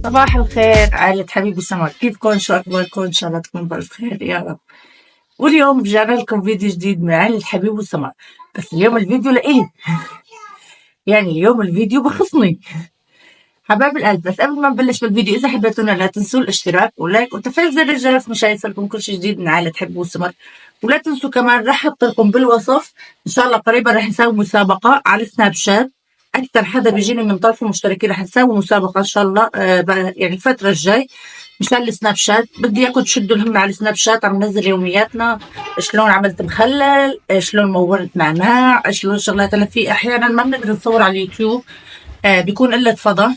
صباح الخير عائلة حبيبي سمر، كيفكن؟ شو أخباركن؟ إن شاء الله تكونوا بألف خير يا رب. واليوم رجعنا لكم فيديو جديد من عائلة حبيبي سمر، بس اليوم الفيديو لإلي، يعني اليوم الفيديو بخصني حبايب القلب. بس قبل ما نبلش بالفيديو، إذا حبيتونا لا تنسوا الاشتراك واللايك وتفعيل زر الجرس مشان يوصلكم كل شيء جديد من عائلة حبيبي سمر. ولا تنسوا كمان رح أحط لكم بالوصف إن شاء الله قريبا رح نسوي مسابقة على سناب شات. أكثر حدا بيجيني من طرف المشتركين رح نسوي مسابقة إن شاء الله يعني الفترة الجاي مشان السناب شات. بدي اياكم تشدوا الهم على السناب شات، عم ننزل يومياتنا، شلون عملت مخلل، شلون مورت نعناع، شلون شغلات. انا في احيانا ما بنقدر نصور على اليوتيوب، بيكون قلة فضا،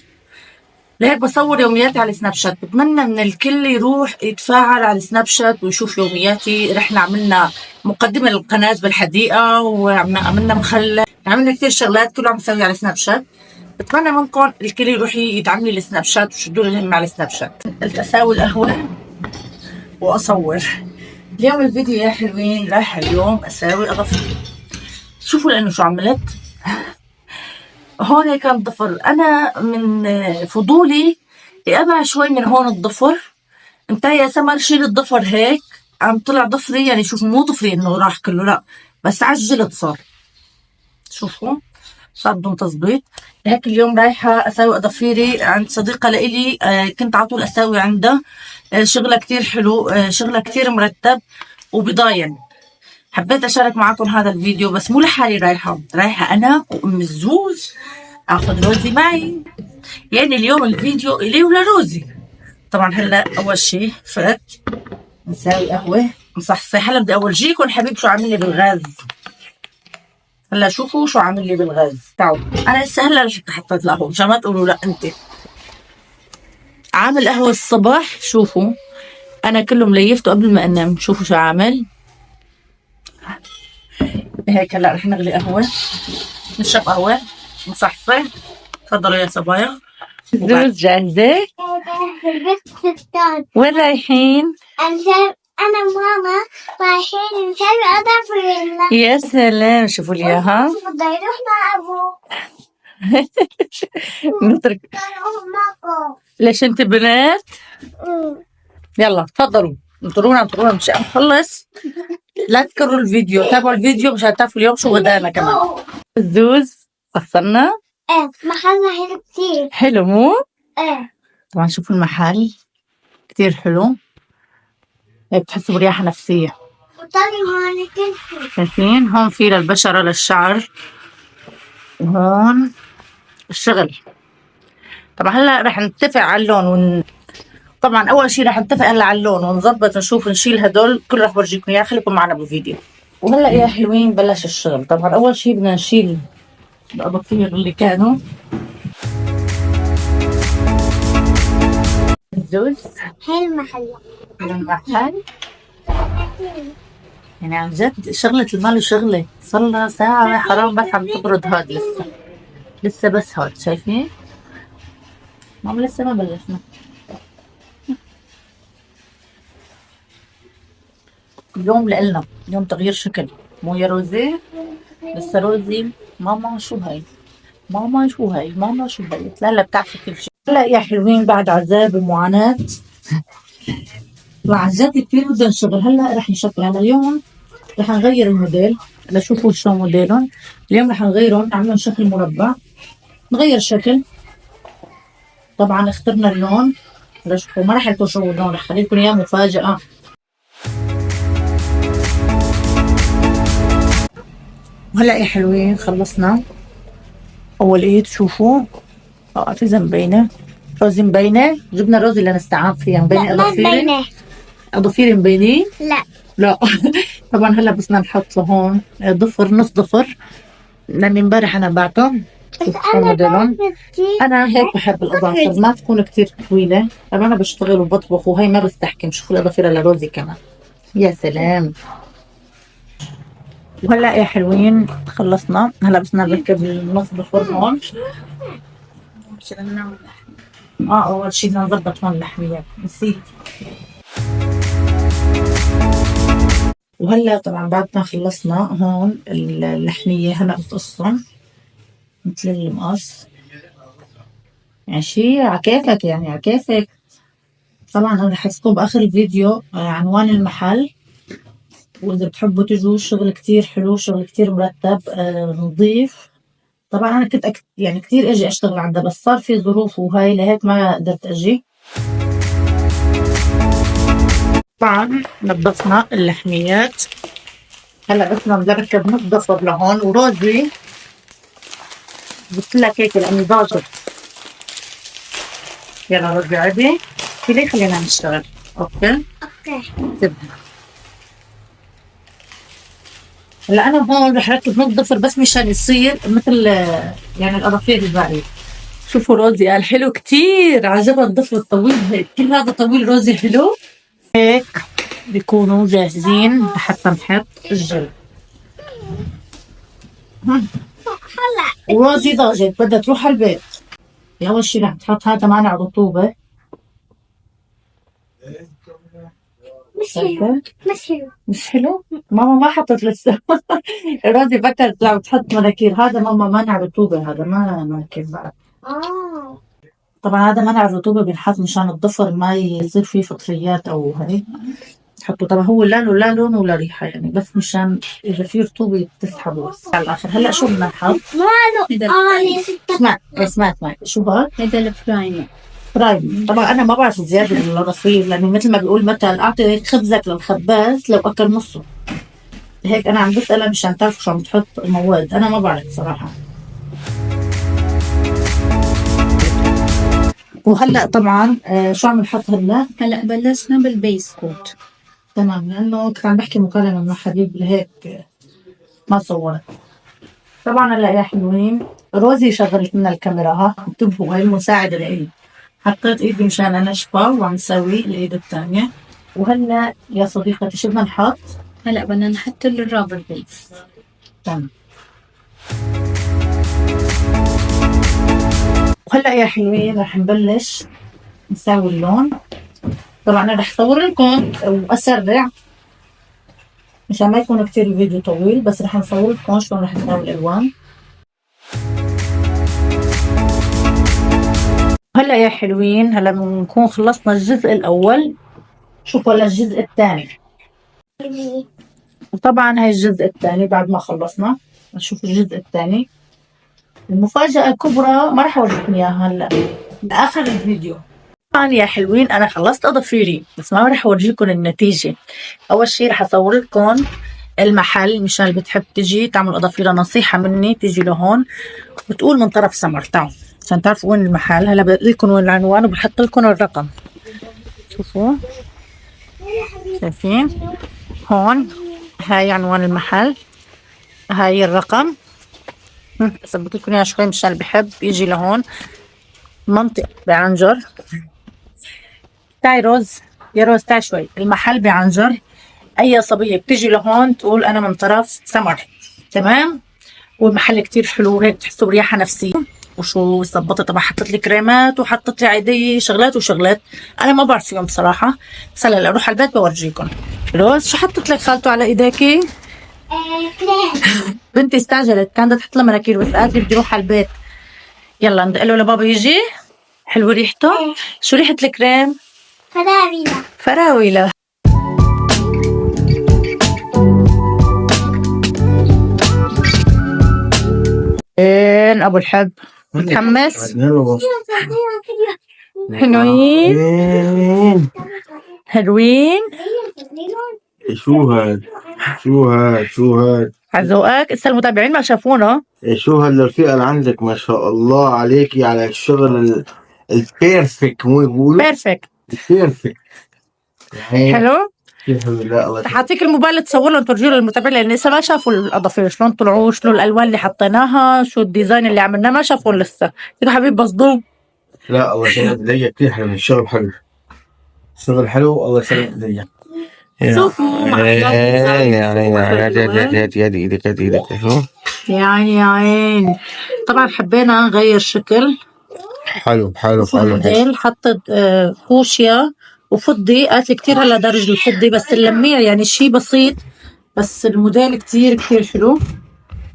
لهيك بصور يومياتي على السناب شات. بتمنى من الكل يروح يتفاعل على السناب شات ويشوف يومياتي. رحنا عملنا مقدمة للقناة بالحديقة، وعملنا مخلل، عملنا كثير شغلات كله عم نسوي على السناب شات. بتمنى منكم الكل يروح يدعم لي السناب شات وشدوا لي الهم على السناب شات. قلت اساوي القهوه واصور. اليوم الفيديو يا حلوين راح اليوم اساوي اظافر. شوفوا لانه شو عملت. هون كان ضفر، انا من فضولي ابع شوي من هون الضفر. انت يا سمر شيل الضفر هيك، عم طلع ضفري، يعني شوفوا مو ضفري انه راح كله، لا بس عجلت صار. شوفوا صار بدون تظبيط. هيك اليوم رايحة أساوي أظافيري عند صديقة لإلي، كنت على طول أساوي عندها. شغلها كتير حلو، شغلها كتير مرتب وبضاين. حبيت أشارك معكم هذا الفيديو، بس مو لحالي رايحة أنا وأم الزوز أخذ روزي معي. يعني اليوم الفيديو إلي ولروزي. طبعا هلا أول شي فقت نساوي قهوة مصحصح. هلا بدي أورجيكم حبيب شو عامل لي بالغاز. هلا شوفوا شو عامل لي بالغاز. تعالوا انا هسه هلا رحت حطيت القهوه مشان ما تقولوا لا انت. عامل قهوه الصباح، شوفوا انا كله مليفته قبل ما انام. شوفوا شو عامل. هيك هلا رح نغلي قهوه، نشرب قهوه نصحصح. تفضلوا يا صبايا. زوز جاهزه؟ وين رايحين؟ أنا وماما رايحين نسوي أظافرنا. يا سلام، شوفوا لي اياها. بده يروح مع أبوه. نترك. معكم. ليش انت بنات؟ يلا تفضلوا انطرونا مش نخلص. لا تكرروا الفيديو، تابعوا الفيديو مشان تعرفوا اليوم شو غدانا كمان. الزوز وصلنا. ايه محلنا حلو كتير. حلو مو؟ ايه طبعا شوفوا المحل كتير حلو، هيك بتحسوا برياحة نفسية. وطالع هون كل شيء. شايفين هون في للبشرة للشعر، وهون الشغل. طبعا هلا رح نتفق على اللون طبعا اول شيء رح نتفق هلا على اللون ونظبط نشوف نشيل هدول كل رح برجيكم اياه. خليكم معنا بالفيديو. وهلا يا حلوين بلش الشغل. طبعا اول شيء بدنا نشيل الأباطير اللي كانوا. الزوز هاي المحل. المحل يعني عن جد شغلة المال شغلة. صار ساعة حرام بس عم تبرد. هاد لسه بس هاد شايفين؟ ماما لسه ما بلشنا. اليوم لإلنا يوم تغيير شكل، مو يا روزي؟ لسه روزي ماما شو هاي؟ ماما شو هاي؟ ماما شو هاي؟ لا لا بتعرفي كل شيء. هلا يا حلوين بعد عذاب ومعاناة وعن جد كثير بدهم شغل. هلا رح نشكل. هلا اليوم رح نغير الموديل. هلا شوفوا شلون موديلهم. اليوم رح نغيرهم، نعملهم شكل مربع، نغير شكل. طبعا اخترنا اللون. هلا شوفوا ما رح لكم شو اللون، رح خلي لكم اياه مفاجأة. وهلا يا حلوين خلصنا اول ايد. شوفوا في مبينة، روزي مبينة. جبنا روزي لنستعان فيها. مبينة اظافيري. اظافيري مبينين؟ لا طبعا هلا بدنا نحط لهون ضفر، نص ضفر، لاني امبارح انا بعته. بس انا هيك بحب الاظافر ما تكون كتير طويله، لما انا بشتغل وبطبخ وهي ما بستحكم. شوفوا الاظافر لروزي كمان، يا سلام. وهلا يا حلوين خلصنا. هلا بدنا نركب النص ضفر هون. اول شيء بدنا نظبط هون اللحميات، نسيت. وهلا طبعا بعد ما خلصنا هون اللحمية هلا بتقصهم مثل المقص. ماشي على كيفك، يعني على كيفك. طبعا انا رح احطكم باخر الفيديو عنوان المحل، واذا بتحبوا تجوا شغل كتير حلو، شغل كتير مرتب نظيف. طبعا انا كنت يعني كتير اجي اشتغل عندها، بس صار في ظروف وهاي لهيك ما قدرت اجي. طبعا نظفنا اللحميات، هلا بس بدنا نركب نظفر لهون. وروزي جبت لك هيك لاني ضاجت. يلا روزي عدي ليه، خلينا نشتغل. اوكي اوكي. تبدا. هلا انا هون رح ركب نظفر بس مشان يصير مثل يعني الاظافير الباقيه. شوفوا روزي قال حلو كتير، عجبها الضفر الطويل هيك، كل هذا طويل روزي حلو هيك. بيكونوا جاهزين لحتى نحط الجلد. وروزي ضاجت بدها تروح على البيت. أول شي رح تحط هذا مانع رطوبة. مش حلو. مش حلو. مش حلو؟ ماما ما حطت لسه. روزي فكرت لو تحط مناكير. هذا ماما مانع رطوبة، هذا ما مناكير بعد. طبعا هذا منع الرطوبة بينحط مشان الضفر ما يصير فيه فطريات أو هيك تحطوا. طبعا هو لا لون ولا ريحة، يعني بس مشان إذا في رطوبة تسحبه بس على الآخر. هلا شو بدنا نحط؟ اسمع شو هاد؟ هذا الفرايمر. برايم. طبعا أنا ما بعرف زيادة الأظافير، لأنه مثل ما بيقول مثل أعطي خبزك للخباز لو أكل نصه. هيك أنا عم بسألها مشان تعرف شو عم تحط المواد، أنا ما بعرف صراحة. وهلا طبعا شو عم نحط هلا؟ هلا بلشنا بالبيس كوت. تمام، لانه كنت عم بحكي مكالمه مع حبيب لهيك ما صورت. طبعا هلا يا حلوين روزي شغلت لنا الكاميرا. ها انتبهوا، هاي المساعده لإلي. حطيت ايدي مشان انشفه وعم نسوي الايد الثانيه. وهلا يا صديقتي شو بدنا نحط؟ هلا بدنا نحط الرابر بيس. تمام. وهلا يا حلوين رح نبلش نسوي اللون. طبعا انا رح صور لكم واسرع مشان ما يكون كتير الفيديو طويل، بس رح نصور لكم شلون رح نسوي الالوان. هلا يا حلوين هلا بنكون خلصنا الجزء الاول. شوفوا هلا الجزء الثاني. وطبعا هاي الجزء الثاني بعد ما خلصنا. نشوف الجزء الثاني. المفاجأة الكبرى ما رح اورجيكم اياها هلا باخر الفيديو. طبعا يا حلوين انا خلصت اظافيري، بس ما رح اورجيكم النتيجة. اول شي رح اصور لكم المحل مشان اللي بتحب تجي تعمل اظافيرها. نصيحة مني تجي لهون وتقول من طرف سمر. تعالوا عشان تعرفوا وين المحل. هلا بدي لكم وين العنوان وبحط لكم الرقم. شوفوا شايفين هون، هاي عنوان المحل، هاي الرقم. اثبت لكم اياها شوي مشان اللي بحب يجي لهون. منطقة بعنجر. تعي روز، يا روز تعي شوي. المحل بعنجر. اي صبية بتجي لهون تقول انا من طرف سمر. تمام. والمحل كتير حلو هيك، تحسوا برياحة نفسية. وشو ظبطت طبعا، حطت لي كريمات وحطت لي عادي شغلات وشغلات انا ما بعرف فيهم بصراحه. بس هلا اروح على البيت بورجيكم. روز شو حطت لك خالته على ايديكي؟ كريم. بنتي استعجلت، كانت تحط لها مناكير بس قالت لي بدي اروح على البيت. يلا ندق له لبابا يجي. حلو ريحته. شو ريحه الكريم؟ فراولة. فراولة. وين ابو الحب؟ متحمس؟ حلوين حلوين. شو هاد؟ شو هاد؟ عزوقك اسا المتابعين ما شافونا. شو هالرفيقة اللي عندك؟ ما شاء الله عليكي على الشغل البيرفكت. مو يقولوا بيرفكت. بيرفكت يعني. حلو. كيف لا الله. رح اعطيك الموبايل تصور لهم ترجيه للمتابعين، لان لسه ما شافوا الاظافير شلون طلعوا، شنو الالوان اللي حطيناها، شو الديزاين اللي عملناه، ما شافوا لسه. يا حبيبي مصدوم. لا الله يسلمك ايديك، كثير حلو الشغل، حلو الشغل حلو. الله يسلمك ايديك. شوفوا يعني هات ايدك شو يعني يا عين. طبعا حبينا نغير شكل. حلو. الموديل حطت فوشيا وفضي. قالت لي كثير هلا درج الفضي، بس اللميع يعني شيء بسيط، بس الموديل كثير كثير حلو.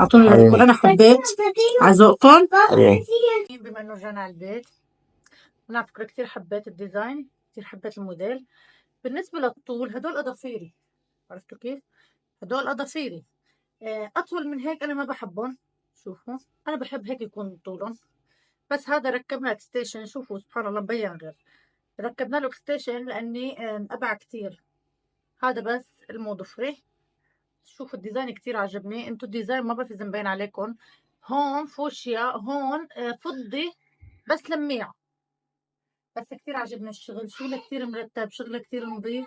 اعطوني رايكم. انا حبيت. عزوقكم. بما انه رجعنا على البيت أنا على فكرة كتير حبيت الديزاين، كتير حبيت الموديل. بالنسبة للطول هدول أضافيري، عرفتوا كيف؟ هدول أضافيري. أطول من هيك أنا ما بحبهم. شوفوا أنا بحب هيك يكون طولهم. بس هذا ركبنا اكستيشن، شوفوا سبحان الله مبين غير. ركبنا له اكستيشن لأني أبع كتير. هذا بس المضفري. شوفوا الديزاين كتير عجبني. انتو الديزاين ما بعرف اذا مبين عليكم. هون فوشيا، هون فضي بس لميع. بس كتير عجبني الشغل، شغله كتير مرتب، شغله كتير نظيف.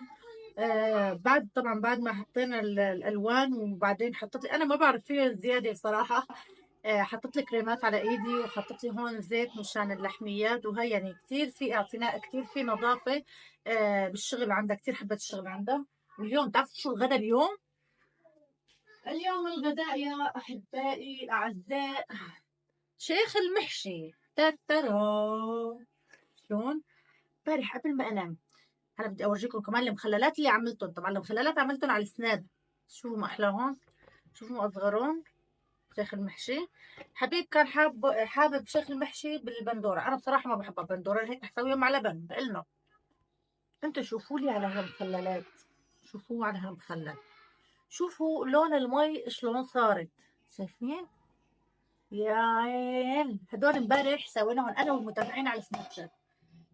بعد طبعا بعد ما حطينا الالوان وبعدين حطيت لي، انا ما بعرف فيه زياده صراحه. حطيت لي كريمات على ايدي وحطيت لي هون زيت مشان اللحميات، وهي يعني كتير في اعتناء، كتير في نظافه. بالشغل عندها كتير حبيت الشغل عندها. واليوم تعرفوا شو الغدا اليوم؟ اليوم الغداء يا احبائي الاعزاء شيخ المحشي. ترترو. شلون؟ امبارح قبل ما انام، هلا بدي اورجيكم كمان المخللات اللي عملتهم. طبعا المخللات عملتهم على السناب، شوفوا ما احلاهم، شوفوا ما اصغرون. شيخ المحشي حبيب كان حابب شيخ المحشي بالبندوره. انا بصراحه ما بحب البندوره، هيك بسويهم على لبن بقلنا. انتوا شوفوا لي على هالمخللات، شوفوا على هالمخلل، شوفوا لون المي شلون صارت، شايفين؟ يا عين هدول امبارح سويناهم انا والمتابعين على سناب شات.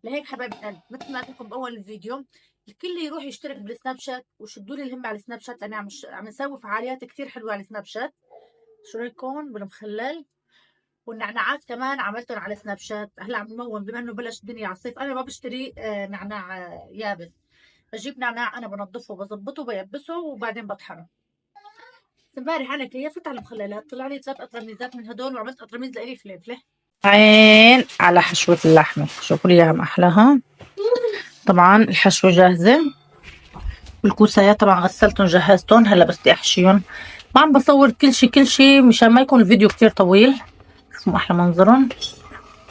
لهيك حبايب القلب مثل ما قلت لكم باول الفيديو، الكل يروح يشترك بالسناب شات وشدوا لي الهم على السناب شات، لاني عم نسوي فعاليات كثير حلوه على سناب شات. شو رايكم بالمخلل؟ والنعناعات كمان عملتهم على سناب شات. هلا عم نمون بما انه بلش الدنيا على الصيف، انا ما بشتري نعناع يابس. بجيب نعناع انا بنظفه وبظبطه بيبسه وبعدين بطحنه. امبارح انا كيفت على المخللات طلع لي 3 قطرميزات من هدول، وعملت قطرميز لإلي فليفله. عين على حشوة اللحمة، شوفوا لي اياها ما احلاها. طبعا الحشوة جاهزة. الكوسايات طبعا غسلتهم جهزتهم، هلا بس بدي احشيهم. ما عم بصور كل شي مشان ما يكون الفيديو كتير طويل. شوفوا احلى منظرهم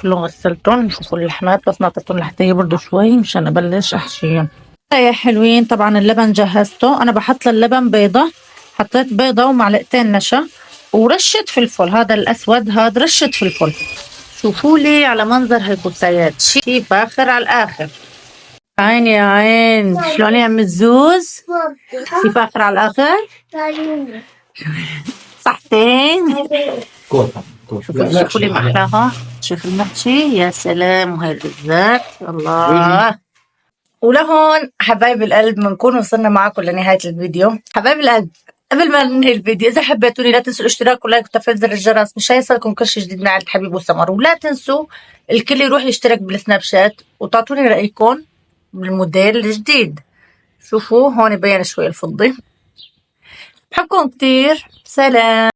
كلهم غسلتهم. شوفوا اللحمات بس ناطرتهم لحتى يبردوا شوي مشان ابلش احشيهم. يا حلوين طبعا اللبن جهزته. انا بحط للبن بيضة، حطيت بيضة ومعلقتين نشا ورشة فلفل، هذا الاسود هذا رشة فلفل. شوفوا لي على منظر هالكوسايات، شي فاخر على الاخر. عين يا عين شلون يا ام الزوز، شي فاخر على الاخر. صحتين. شوفوا لي محلاها، شوف المحشي يا سلام وهي الرزات الله. ولهون حبايب القلب بنكون وصلنا معكم لنهاية الفيديو. حبايب القلب قبل ما ننهي الفيديو، إذا حبيتوني لا تنسوا الاشتراك واللايك وتفعيل زر الجرس مشان يصلكم كل شيء جديد من عائلة حبيب وسمر. ولا تنسوا الكل يروح يشترك بالسناب شات وتعطوني رأيكم بالموديل الجديد. شوفوا هون بين شوي الفضي. بحبكم كتير، سلام.